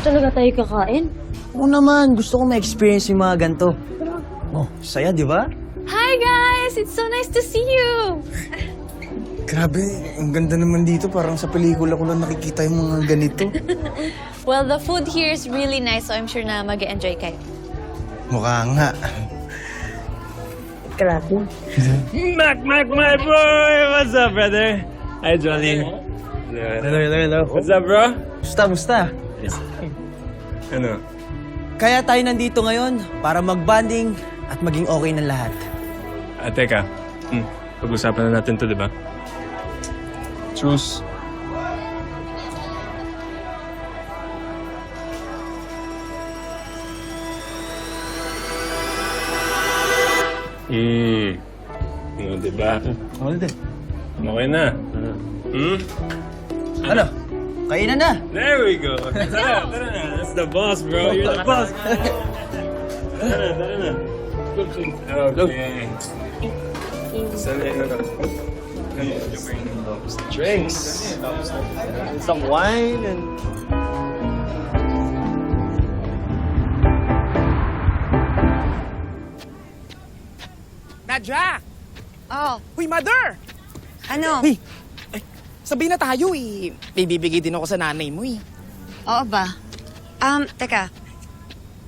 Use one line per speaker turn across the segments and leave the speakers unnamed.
talaga tayo kakain?
Oo naman, gusto ko ma-experience yung mga ganito. Oh, saya, di ba?
Hi guys! It's so nice to see you!
Grabe, ang ganda naman dito. Parang sa pelikula ko lang nakikita yung mga ganito.
Well, the food here is really nice, so I'm sure na mag-enjoy kayo.
Mukha nga.
Grabe.
Mac, my boy! What's up, brother? Hi, Jolene.
Hello.
What's up, bro?
Musta?
Ano?
Kaya tayo nandito ngayon para mag-bonding at maging okay ng lahat.
Teka. Pag-usapan na natin to, di ba? Truce. Di ba?
Hold it.
Okay na.
Ano? Kainan na.
There we go. Tara na. That's the boss, bro. You're the boss. Tara na. Okay.
Drinks. Some wine and...
Nadja!
Oh,
Uy, mother!
ano?
Uy, sabihin na tayo eh. May bibigay din ako sa nanay mo eh.
Oo ba? Teka.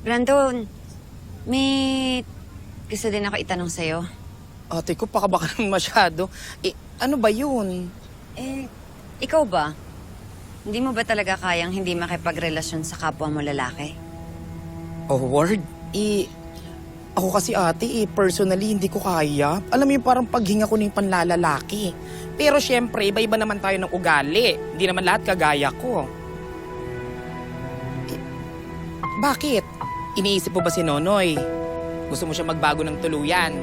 Brandon, may gusto din ako itanong sa'yo.
Ate ko, baka naman masyado. Ano ba yun?
Ikaw ba? Hindi mo ba talaga kayang hindi makipagrelasyon sa kapwa mo lalaki?
Oh, word? Ako kasi ate personally hindi ko kaya. Alam mo yung parang paghinga ko na yung panlalalaki. Pero syempre, iba-iba naman tayo ng ugali. Hindi naman lahat kagaya ko. Bakit? Iniisip mo ba si Nonoy? Gusto mo siya magbago ng tuluyan?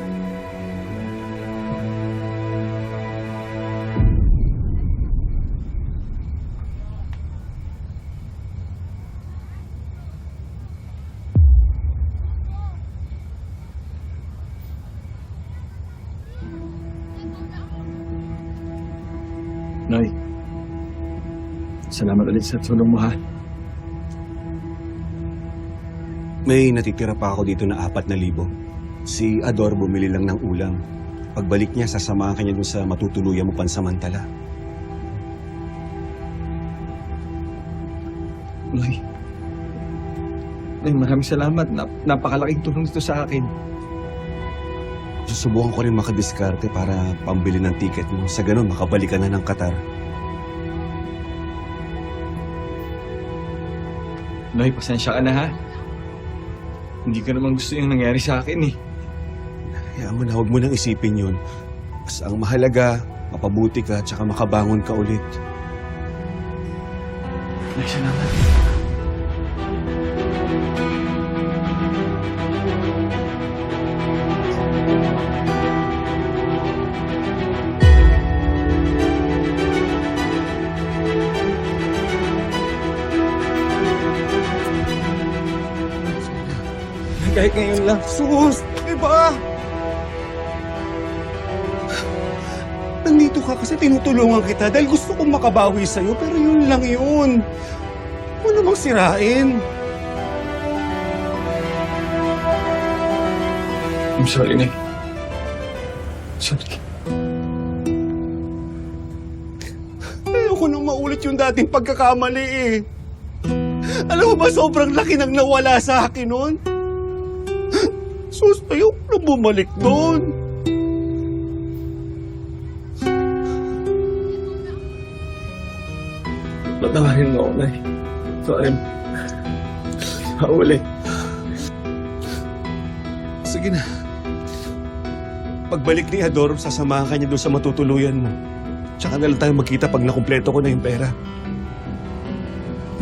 Noy, salamat ulit sa tulong mo, ha?
May natitira pa ako dito na 4,000. Si Ador bumili lang ng ulam. Pagbalik niya, sasamahan kanya dun sa matutuluyan mo pansamantala.
Noy, maraming salamat. Napakalaking tulong ito sa akin.
Susubukan ko rin makadiskarte para pambili ng ticket mo. Sa ganun, makabalik ka na ng Qatar.
Noy, pasensya ka na, ha? Hindi ko naman gusto yung nangyari sa akin, eh.
Hayaan mo na, huwag mo nang isipin yun. Basta ang mahalaga, mapabuti ka, tsaka makabangon ka ulit.
Noy, salamat.
Kahit ngayon lang. Sus! Diba? Nandito ka kasi tinutulungan kita dahil gusto kong makabawi sa'yo, pero yun lang yun. Huwag mo namang sirain.
I'm sorry, Noy. Sorry.
Ayoko nang maulit yung dating pagkakamali eh. Alam mo ba, sobrang laki nang nawala sa akin noon? Sus, ayoko nang bumalik doon.
Patawarin mo ako, Noy. Sorry. Maulit.
Sige na. Pagbalik ni Ador, sasamahan ka niya doon sa matutuluyan mo. Tsaka na lang tayo magkita pag nakumpleto ko na yung pera.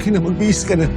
Kaya na, magbihis ka na.